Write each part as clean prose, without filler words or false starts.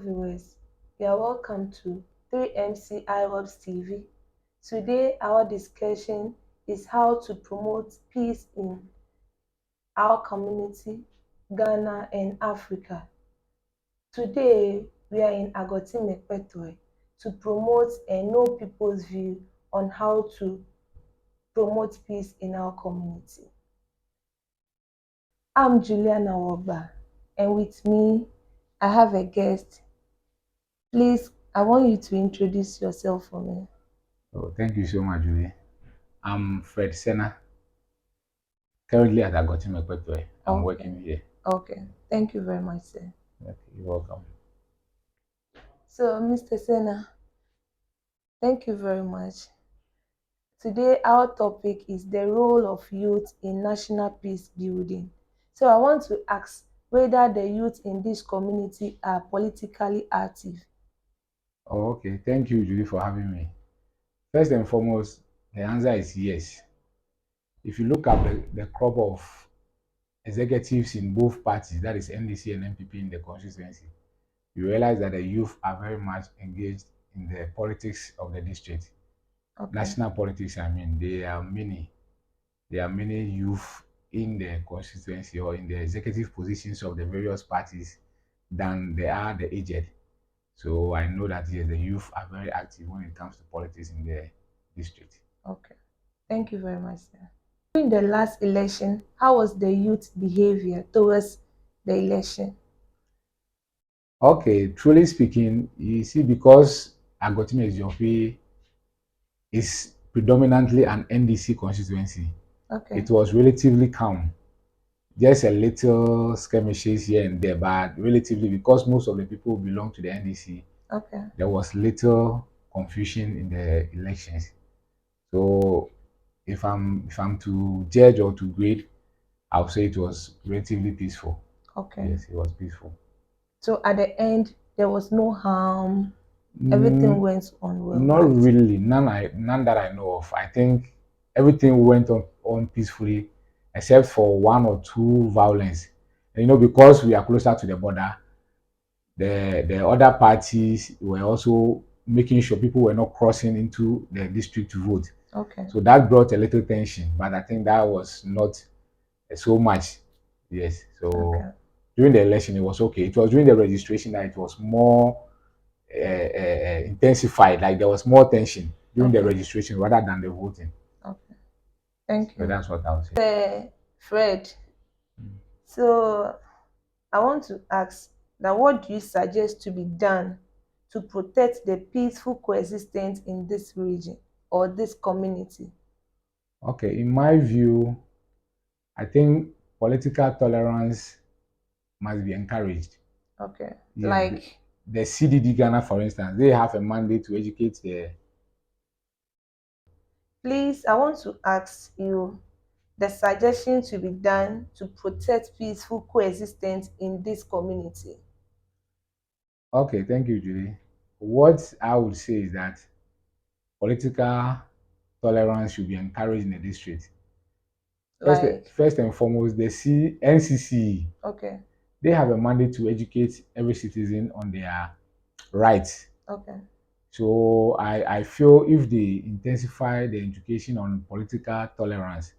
viewers. You are welcome to 3MC IROBS TV. Today, our discussion is how to promote peace in our community, Ghana, and Africa. Today, we are in Agortime, Kpetoe to promote and know people's view on how to promote peace in our community. I'm Juliana Wogba, and with me, I have a guest. Please, I want you to introduce yourself for me. Oh, thank you so much, Julie. I'm Fred Senna, currently at Agortime Kpetoe. I'm Okay, working here. okay. Thank you very much, sir. Okay, you're welcome. So, Mr. Senna, thank you very much. Today, our topic is the role of youth in national peace building. So, I want to ask whether the youth in this community are politically active. Oh, okay. Thank you, Julie, for having me. First and foremost, the answer is yes. If you look at the crop of executives in both parties, that is NDC and NPP in the constituency, you realize that the youth are very much engaged in the politics of the district. Okay, National politics, I mean, there are many youth in the constituency or in the executive positions of the various parties than there are the aged. So I know that yes, the youth are very active when it comes to politics in the district. okay. Thank you very much, sir. During the last election, how was the youth behavior towards the election? Okay, truly speaking, you see, because Agotime Ziope is predominantly an NDC constituency, Okay, it was relatively calm. Just a little skirmishes here and there, but relatively because most of the people belong to the NDC, okay. there was little confusion in the elections. So if I'm to judge or to grade, I would say it was relatively peaceful. Okay. Yes, it was peaceful. So at the end, there was no harm. Everything Mm, went on well, not right? really. None that I know of. I think everything went on peacefully, except for one or two violence. And, because we are closer to the border, the other parties were also making sure people were not crossing into the district to vote. Okay. So that brought a little tension, but I think that was not so much. Yes. So Okay. during the election, it was okay. It was during the registration that it was more intensified. Like there was more tension during the Okay. registration rather than the voting. Okay. Thank So you. that's what I would say. Fred, so I want to ask that what do you suggest to be done to protect the peaceful coexistence in this region or this community? Okay, in my view, I think political tolerance must be encouraged. Okay. Yes, Like, the CDD Ghana, for instance, they have a mandate to educate the. please, I want to ask you the suggestion to be done to protect peaceful coexistence in this community. Okay, thank you, Julie. What I would say is that political tolerance should be encouraged in the district. First, Like, first and foremost, the NCC, okay, they have a mandate to educate every citizen on their rights. okay, So I feel if they intensify the education on political tolerance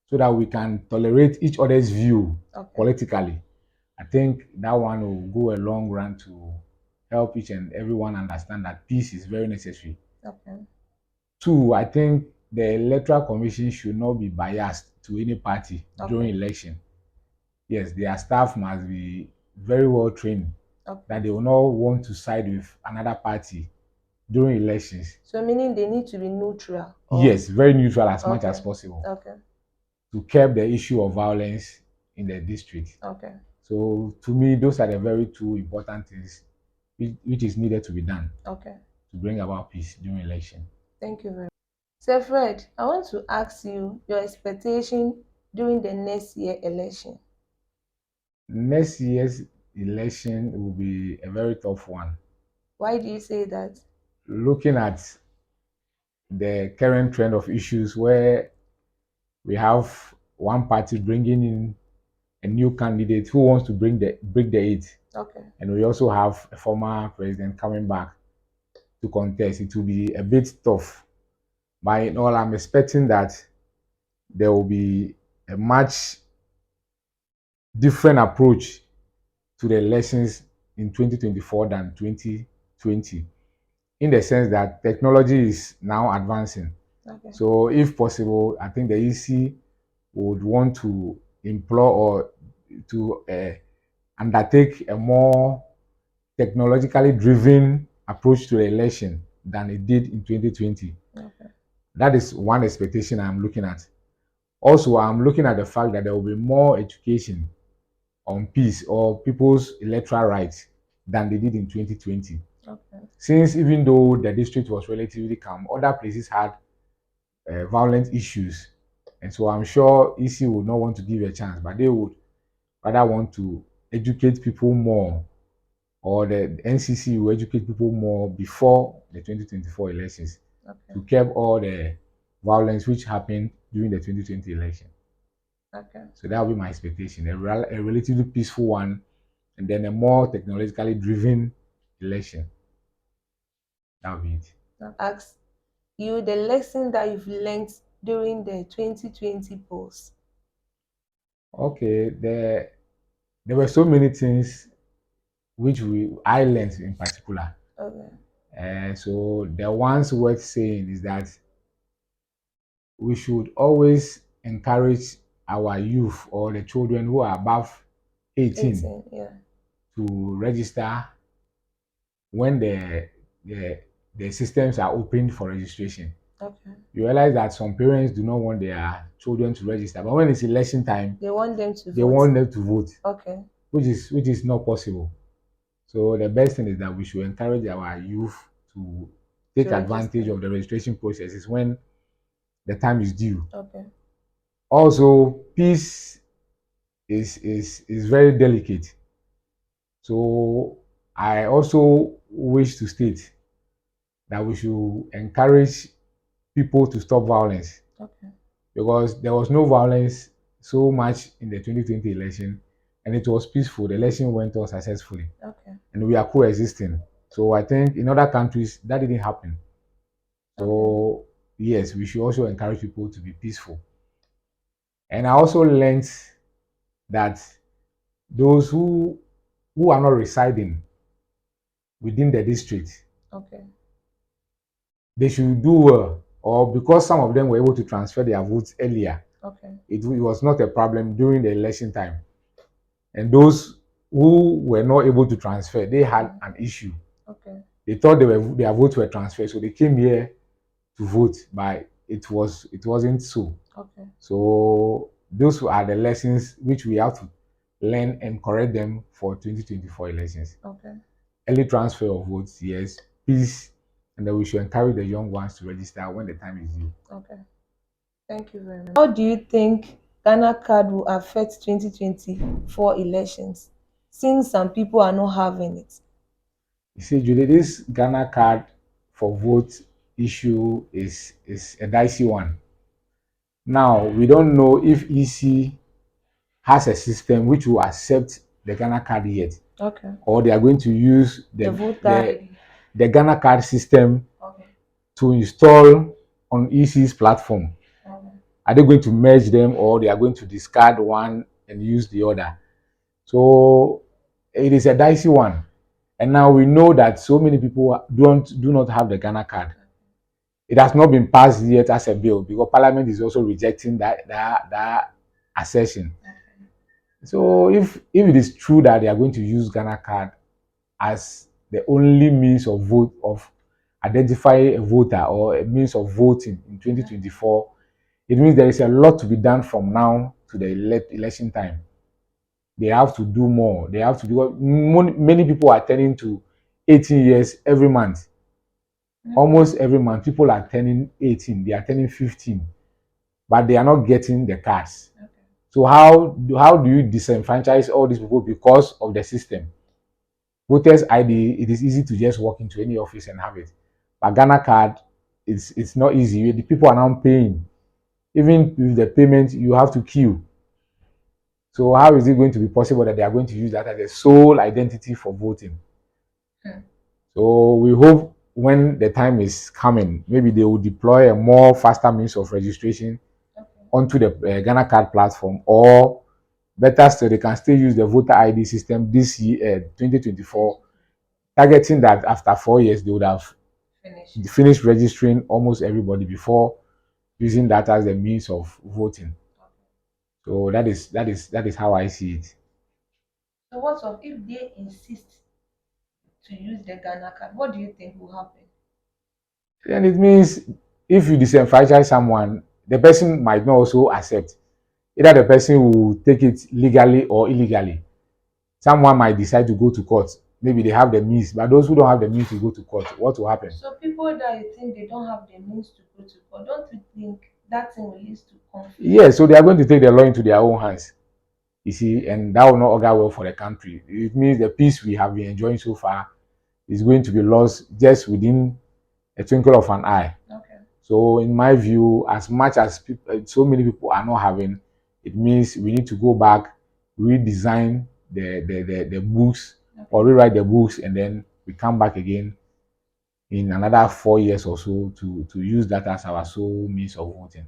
so that we can tolerate each other's view okay, politically, I think that one will go a long run to help each and everyone understand that peace is very necessary. okay, Two, I think the electoral commission should not be biased to any party during okay, election. Yes, their staff must be very well trained okay. that they will not want to side with another party during elections. So meaning they need to be neutral or Yes, very neutral as much as okay, possible okay, to curb the issue of violence in the district. okay. So to me, those are the very two important things which is needed to be done Okay. to bring about peace during election. Thank you very much. So Fred, I want to ask you your expectation during the next year election. Next year's election will be a very tough one. Why do you say that? Looking at the current trend of issues where we have one party bringing in a new candidate who wants to break the eight. Okay. and we also have a former president coming back to contest. It will be a bit tough. But in all, I'm expecting that there will be a much different approach to the elections in 2024 than 2020, in the sense that technology is now advancing. Okay. So, if possible, I think the EC would want to implore or to undertake a more technologically driven approach to the election than it did in 2020. Okay. That is one expectation I'm looking at. Also, I'm looking at the fact that there will be more education on peace or people's electoral rights than they did in 2020. Okay. Since even though the district was relatively calm, other places had violent issues. And so I'm sure EC would not want to give a chance, but they would rather want to educate people more, or the NCC will educate people more before the 2024 elections Okay. to curb all the violence which happened during the 2020 election. Okay. So that will be my expectation, a relatively peaceful one, and then a more technologically driven election. That will be it. Now ask you the lesson that you've learned during the 2020 polls. Okay, there were so many things which I learned in particular. Okay. So the ones worth saying is that we should always encourage our youth or the children who are above 18 18. Yeah. to register when the systems are opened for registration. Okay. You realize that some parents do not want their children to register, but when it's election time, They want them to they vote. want them to vote, Okay. which is not possible. So the best thing is that we should encourage our youth to To take advantage register. of the registration processes when the time is due. Okay. Also, peace is very delicate. So I also wish to state that we should encourage people to stop violence, Okay. because there was no violence so much in the 2020 election, and it was peaceful. The election went on successfully, Okay. and we are coexisting. So I think in other countries that didn't happen. Okay. So yes, we should also encourage people to be peaceful. And I also learned that those who are not residing within the district, Okay. they should do well. Or because some of them were able to transfer their votes earlier, Okay. it was not a problem during the election time. And those who were not able to transfer, they had an issue. Okay. They thought their votes were transferred, so they came here to vote, but it wasn't so. Okay. So those are the lessons which we have to learn and correct them for 2024 elections. Okay. Early transfer of votes, yes, peace, and then we should encourage the young ones to register when the time is due. Okay. Thank you very much. How do you think Ghana card will affect 2024 elections, since some people are not having it? You see, Julie, this Ghana card for vote issue is a dicey one. Now we don't know if EC has a system which will accept the Ghana card yet, Okay. or they are going to use The the voter the, ID. the Ghana card system Okay. to install on EC's platform. Okay. Are they going to merge them, or they are going to discard one and use the other? So it is a dicey one. And now we know that so many people do not have the Ghana card. It has not been passed yet as a bill because Parliament is also rejecting that assertion. So if it is true that they are going to use Ghana card as the only means of vote of identifying a voter or a means of voting in 2024, it means there is a lot to be done from now to the election time. They have to do more. They have to do. Many people are turning to 18 years every month. Almost every month, people are turning 18. They are turning 15, but they are not getting the cards. So how do you disenfranchise all these people because of the system? Voters ID, it is easy to just walk into any office and have it. But Ghana card, it's not easy. The people are now paying. Even with the payment, you have to queue. So how is it going to be possible that they are going to use that as a sole identity for voting? Hmm. So we hope when the time is coming, maybe they will deploy a more faster means of registration Okay. onto the Ghana Card platform, or better still, they can still use the voter ID system this year, 2024, targeting that after 4 years they would have finished registering almost everybody before using that as a means of voting. So that is how I see it. So what of if they insist to use the Ghana card? What do you think will happen? And it means if you disenfranchise someone, the person might not also accept. Either the person will take it legally or illegally. Someone might decide to go to court. Maybe they have the means, but those who don't have the means to go to court, what will happen? So people that you think they don't have the means to go to court, don't you think that thing will lead to conflict? Yes, so they are going to take the law into their own hands. You see, and that will not augur well for the country. It means the peace we have been enjoying so far is going to be lost just within a twinkle of an eye. Okay. So, in my view, as much as so many people are not having, it means we need to go back, redesign the books, Okay. or rewrite the books, and then we come back again in another 4 years or so to use that as our sole means of voting.